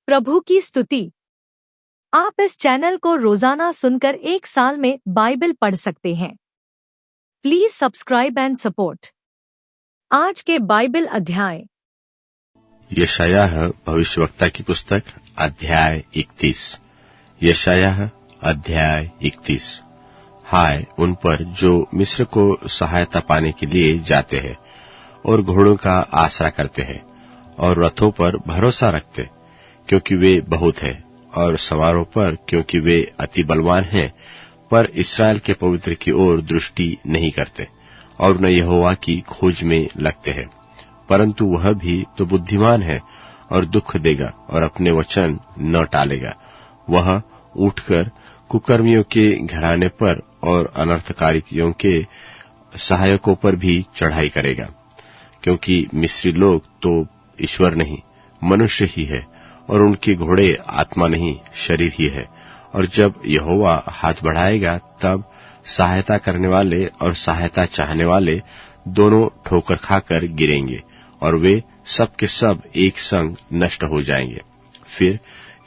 प्रभु की स्तुति। आप इस चैनल को रोजाना सुनकर एक साल में बाइबल पढ़ सकते हैं। Please subscribe and support. आज के बाइबल अध्याय। यशायाह भविष्यवक्ता की पुस्तक अध्याय 31। यशायाह अध्याय 31। हाय उन पर जो मिस्र को सहायता पाने के लिए जाते हैं और घोड़ों का आसरा करते हैं और रथों पर भरोसा रखते, क्योंकि वे बहुत हैं, और सवारों पर, क्योंकि वे अति बलवान हैं, पर इस्राएल के पवित्र की ओर दृष्टि नहीं करते और न यहोवा की खोज में लगते हैं। परंतु वह भी तो बुद्धिमान है और दुख देगा और अपने वचन न टालेगा। वह उठकर कुकर्मियों के घराने पर और अनर्थकारियों के सहायकों पर भी चढ़ाई करेगा, क्योंकि मिस्री लोग तो ईश्वर नहीं मनुष्य ही है, और उनके घोड़े आत्मा नहीं शरीर ही है। और जब यहोवा हाथ बढ़ाएगा तब सहायता करने वाले और सहायता चाहने वाले दोनों ठोकर खाकर गिरेंगे और वे सब के सब एक संग नष्ट हो जाएंगे। फिर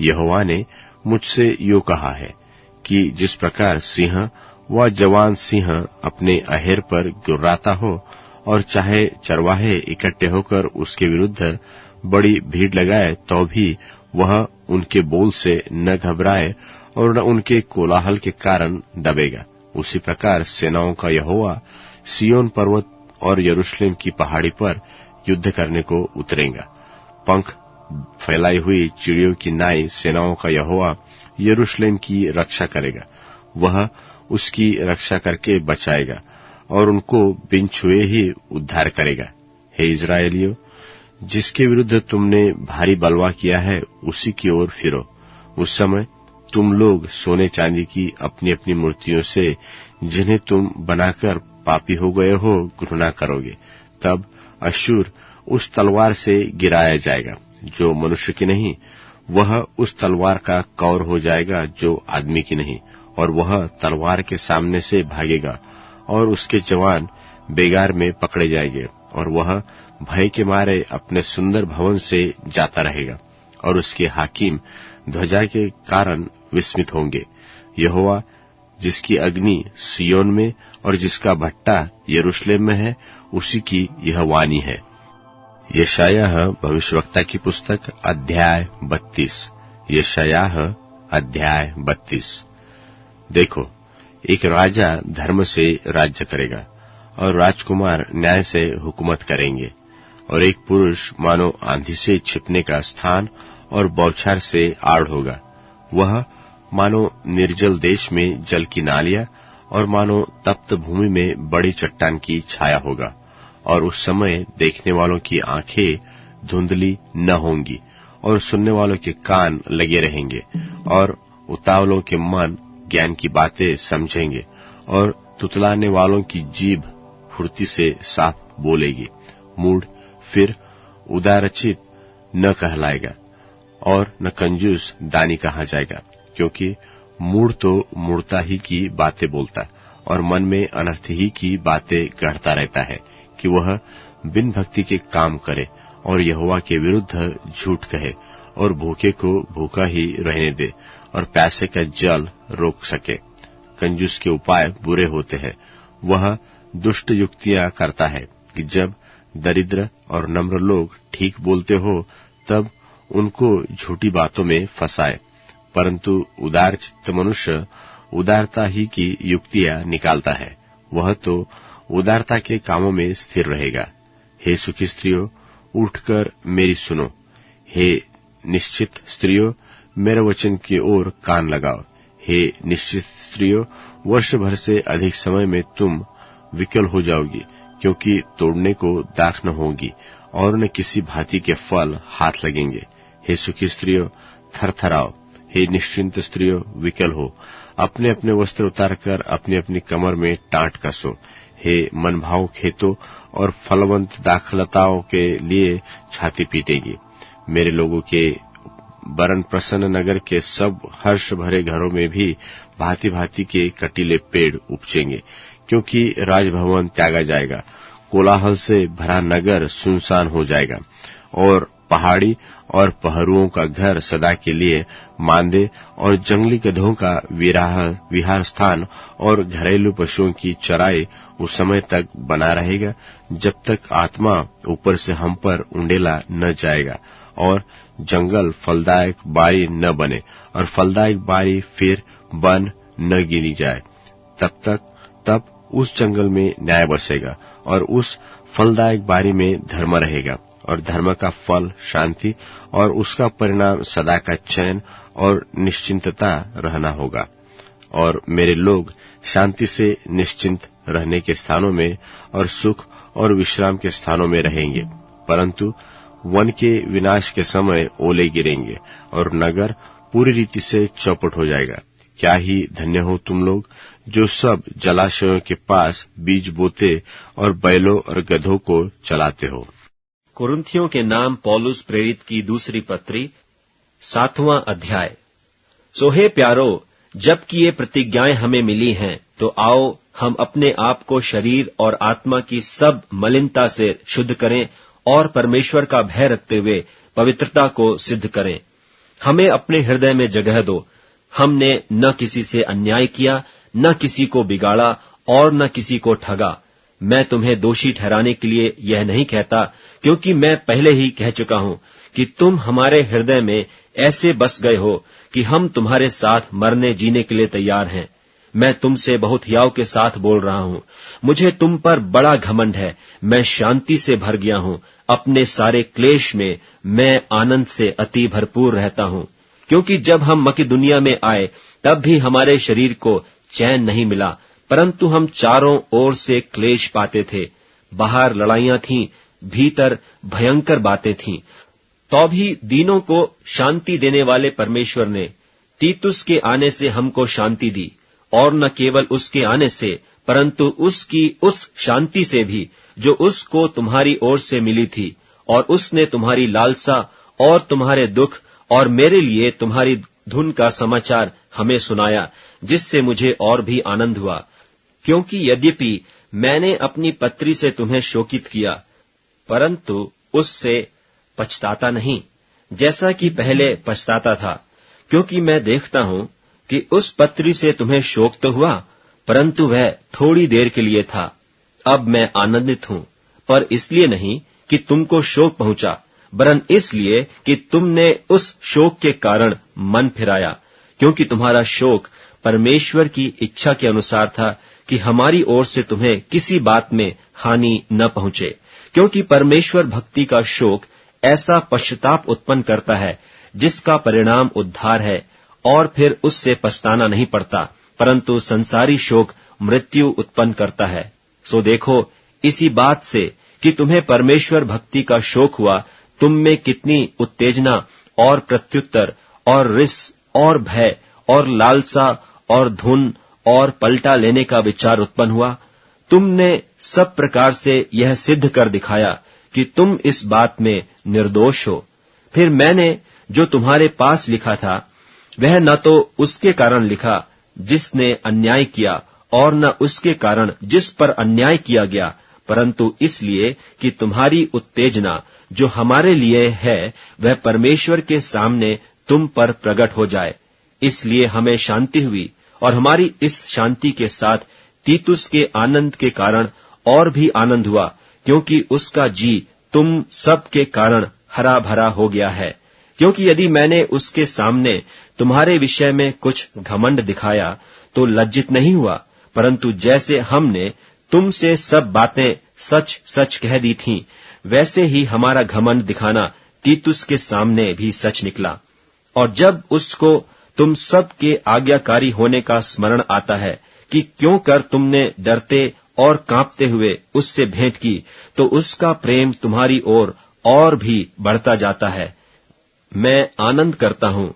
यहोवा ने मुझसे यो कहा है कि जिस प्रकार सिंह व जवान सिंह अपने अहेर पर गुर्राता हो और चाहे चरवाहे इकट्ठे होकर उसके विरुद्ध बड़ी भीड़ लगाए तो भी वह उनके बोल से न घबराए और न उनके कोलाहल के कारण दबेगा, उसी प्रकार सेनाओं का यहोवा सिय्योन पर्वत और यरूशलेम की पहाड़ी पर युद्ध करने को उतरेगा। पंख फैलाई हुई चिड़ियों की नाई सेनाओं का यहोवा यरूशलेम की रक्षा करेगा। वह उसकी रक्षा करके बचाएगा और उनको बिन छुए ही उद्धार करेगा। हे इस्राएलियों, जिसके विरुद्ध तुमने भारी बलवा किया है उसी की ओर फिरो। उस समय तुम लोग सोने चांदी की अपनी अपनी मूर्तियों से, जिन्हें तुम बनाकर पापी हो गए हो, घृणा करोगे। तब अश्शूर उस तलवार से गिराया जाएगा जो मनुष्य की नहीं, वह उस तलवार का कौर हो जाएगा जो आदमी की नहीं, और वह तलवार के सामने से भागेगा और उसके जवान बेगार में पकड़े जाएंगे, और वह भय के मारे अपने सुंदर भवन से जाता रहेगा और उसके हाकिम ध्वजा के कारण विस्मित होंगे। यहोवा जिसकी अग्नि सिय्योन में और जिसका भट्टा यरूशलेम में है, उसी की यह वाणी है। यशायाह भविष्यवक्ता की पुस्तक अध्याय 32। यशायाह अध्याय 32। देखो, एक राजा धर्म से राज्य करेगा और राजकुमार न्याय से हुकूमत करेंगे, और एक पुरुष मानो आंधी से छिपने का स्थान और बौछार से आड़ होगा। वह मानो निर्जल देश में जल की नालियां और मानो तप्त भूमि में बड़ी चट्टान की छाया होगा। और उस समय देखने वालों की आंखें धुंधली न होंगी और सुनने वालों के कान लगे रहेंगे, और उतावलों के मन ज्ञान की बातें समझेंगे, और तुतलाने वालों की जीभ फुर्ती से साफ बोलेगी। मूढ़ फिर उदारचित न कहलाएगा और न कंजूस दानी कहा जाएगा, क्योंकि मूढ़ तो मूढ़ता ही की बातें बोलता और मन में अनर्थ ही की बातें गढ़ता रहता है, कि वह बिन भक्ति के काम करे और यहोवा के विरुद्ध झूठ कहे और भूखे को भूखा ही रहने दे और प्यासे का जल रोक सके। कंजूस के उपाय बुरे होते हैं। वह दुष्ट युक्तियां करता है कि जब दरिद्र और नम्र लोग ठीक बोलते हो तब उनको झूठी बातों में फंसाए। परंतु उदार चित्त मनुष्य उदारता ही की युक्तियां निकालता है, वह तो उदारता के कामों में स्थिर रहेगा। हे सुखी स्त्रियों, उठकर मेरी सुनो। हे निश्चित स्त्रियों, मेरे वचन की ओर कान लगाओ। हे निश्चित स्त्रियों, वर्ष भर से अधिक समय में तुम विकल हो जाओगी, क्योंकि तोड़ने को दाख न होगी और न किसी भांति के फल हाथ लगेंगे। हे सुखी स्त्रियों, थरथराओ। हे निश्चिंत स्त्रियों, विकल हो। अपने अपने वस्त्र उतारकर अपनी अपनी कमर में टाट कसो। हे मनभाव खेतों और फलवंत दाखलताओं के लिए छाती पीटेगी। मेरे लोगों के बरन प्रसन्न नगर के सब हर्ष भरे घरों में भी भांति भांति के कटीले पेड़ उपजेंगे, क्योंकि राजभवन त्यागा जाएगा, कोलाहल से भरा नगर सुनसान हो जाएगा और पहाड़ी और पहरुओं का घर सदा के लिए मांदे और जंगली गधों का विहार स्थान और घरेलू पशुओं की चराई उस समय तक बना रहेगा जब तक आत्मा ऊपर से हम पर उंडेला न जाएगा और जंगल फलदायक बारी न बने और फलदायक बारी फिर वन न गिनी जाए। तब उस जंगल में न्याय बसेगा और उस फलदायक बारी में धर्म रहेगा और धर्म का फल शांति और उसका परिणाम सदा का चैन और निश्चिंतता रहना होगा। और मेरे लोग शांति से निश्चिंत रहने के स्थानों में और सुख और विश्राम के स्थानों में रहेंगे, परंतु वन के विनाश के समय ओले गिरेंगे और नगर पूरी रीति से चौपट हो जाएगा। क्या ही धन्य हो तुम लोग जो सब जलाशयों के पास बीज बोते और बैलों और गधों को चलाते हो। कुरिन्थियों के नाम पौलुस प्रेरित की दूसरी पत्री 7वां अध्याय। सो हे प्यारो, जबकि ये प्रतिज्ञाएं हमें मिली हैं, तो आओ हम अपने आप को शरीर और आत्मा की सब मलिनता से शुद्ध करें और परमेश्वर का भय रखते हुए पवित्रता को सिद्ध करें। हमें अपने हृदय में जगह दो। हमने न किसी से अन्याय किया, न किसी को बिगाड़ा और न किसी को ठगा। मैं तुम्हें दोषी ठहराने के लिए यह नहीं कहता, क्योंकि मैं पहले ही कह चुका हूं कि तुम हमारे हृदय में ऐसे बस गए हो कि हम तुम्हारे साथ मरने जीने के लिए तैयार हैं। मैं तुमसे बहुत हियाव के साथ बोल रहा हूं। मुझे तुम पर बड़ा घमंड है। मैं शांति से भर गया हूं। अपने सारे क्लेश में मैं आनंद से अति भरपूर रहता हूं, क्योंकि जब हम मकिदुनिया में आए तब भी हमारे शरीर को चैन नहीं मिला, परंतु हम चारों ओर से क्लेश पाते थे। बाहर लड़ाइयां थीं, भीतर भयंकर बातें थीं। तो भी दीनों को शांति देने वाले परमेश्वर ने तीतुस के आने से हमको शांति दी, और न केवल उसके आने से, परंतु उसकी उस शांति से भी जो उसको तुम्हारी ओर से मिली थी। और उसने तुम्हारी लालसा और तुम्हारे दुख और मेरे लिए तुम्हारी धुन का समाचार हमें सुनाया, जिससे मुझे और भी आनंद हुआ। क्योंकि यद्यपि मैंने अपनी पत्री से तुम्हें शोकित किया, परंतु उससे पछताता नहीं, जैसा कि पहले पछताता था। क्योंकि मैं देखता हूं कि उस पत्री से तुम्हें शोक तो हुआ, परंतु वह थोड़ी देर के लिए था। अब मैं आनंदित हूं, पर इसलिए नहीं कि तुमको शोक पहुंचा, वरन इसलिए कि तुमने उस शोक के कारण मन फिराया। क्योंकि तुम्हारा शोक परमेश्वर की इच्छा के अनुसार था कि हमारी ओर से तुम्हें किसी बात में हानि न पहुंचे। क्योंकि परमेश्वर भक्ति का शोक ऐसा पश्चाताप उत्पन्न करता है जिसका परिणाम उद्धार है, और फिर उससे पछताना नहीं पड़ता, परंतु संसारी शोक मृत्यु उत्पन्न करता है। सो देखो, इसी बात से कि तुम्हें परमेश्वर भक्ति का शोक हुआ, तुम में कितनी उत्तेजना और प्रत्युत्तर और रिस और भय और लालसा और धुन और पलटा लेने का विचार उत्पन्न हुआ। तुमने सब प्रकार से यह सिद्ध कर दिखाया कि तुम इस बात में निर्दोष हो। फिर मैंने जो तुम्हारे पास लिखा था, वह न तो उसके कारण लिखा जिसने अन्याय किया, और न उसके कारण जिस पर अन्याय किया गया, परंतु इसलिए कि तुम्हारी उत्तेजना जो हमारे लिए है, वह परमेश्वर के सामने तुम पर प्रकट हो जाए। इसलिए हमें शांति हुई, और हमारी इस शांति के साथ तीतुस के आनंद के कारण और भी आनंद हुआ, क्योंकि उसका जी तुम सब के कारण हरा भरा हो गया है। क्योंकि यदि मैंने उसके सामने तुम्हारे विषय में कुछ घमंड दिखाया तो लज्जित नहीं हुआ, परंतु जैसे हमने तुमसे सब बातें सच सच कह दी थीं, वैसे ही हमारा घमंड दिखाना तीतुस के सामने भी सच निकला। और जब उसको तुम सब के आज्ञाकारी होने का स्मरण आता है कि क्यों कर तुमने डरते और कांपते हुए उससे भेंट की, तो उसका प्रेम तुम्हारी ओर और भी बढ़ता जाता है। मैं आनंद करता हूं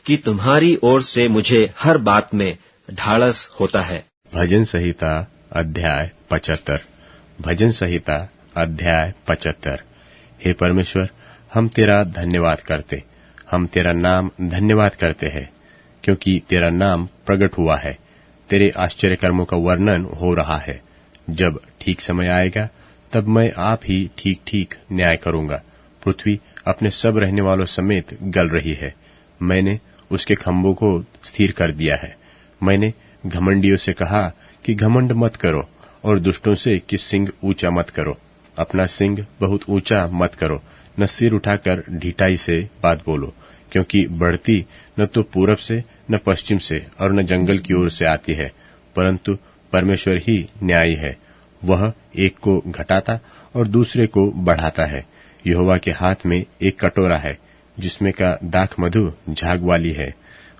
कि तुम्हारी ओर से मुझे हर बात में ढाढ़स होता है। भजन संहिता अध्याय 75। भजन संहिता अध्याय 75। हे परमेश्वर, हम तेरा धन्यवाद करते, हम तेरा नाम धन्यवाद करते हैं, क्योंकि तेरा नाम प्रकट हुआ है। तेरे आश्चर्य कर्मों का वर्णन हो रहा है। जब ठीक समय आएगा, तब मैं आप ही ठीक ठीक न्याय करूंगा। पृथ्वी अपने सब रहने वालों समेत गल रही है। मैंने उसके खंभों को स्थिर कर दिया है। मैंने घमंडियों से कहा कि घमंड मत करो, और दुष्टों से कि सिंग ऊंचा मत करो। अपना सिंग बहुत ऊंचा मत करो, न सिर उठाकर ढिठाई से बात बोलो, क्योंकि बढ़ती न तो पूरब से, न पश्चिम से, और न जंगल की ओर से आती है, परंतु परमेश्वर ही न्यायी है। वह एक को घटाता और दूसरे को बढ़ाता है। यहोवा के हाथ में एक कटोरा है, जिसमें का दाख मधु झाग वाली है।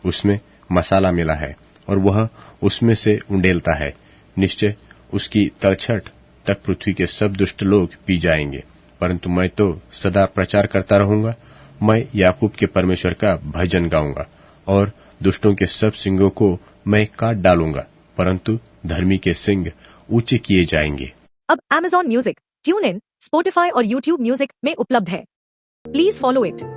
उसमें मसाला मिला है, और वह उसमें से उंडेलता है। निश्चय उसकी तलछट तक पृथ्वी के सब दुष्ट लोग पी जाएंगे, परंतु मैं तो सदा प्रचार करता रहूंगा। मैं याकूब के परमेश्वर का भजन गाऊंगा, और दुष्टों के सब सिंगों को मैं काट डालूंगा, परंतु धर्मी के सिंग ऊंचे किए जाएंगे। अब Amazon music, tune in, Spotify और YouTube म्यूजिक में उपलब्ध है। Please follow it.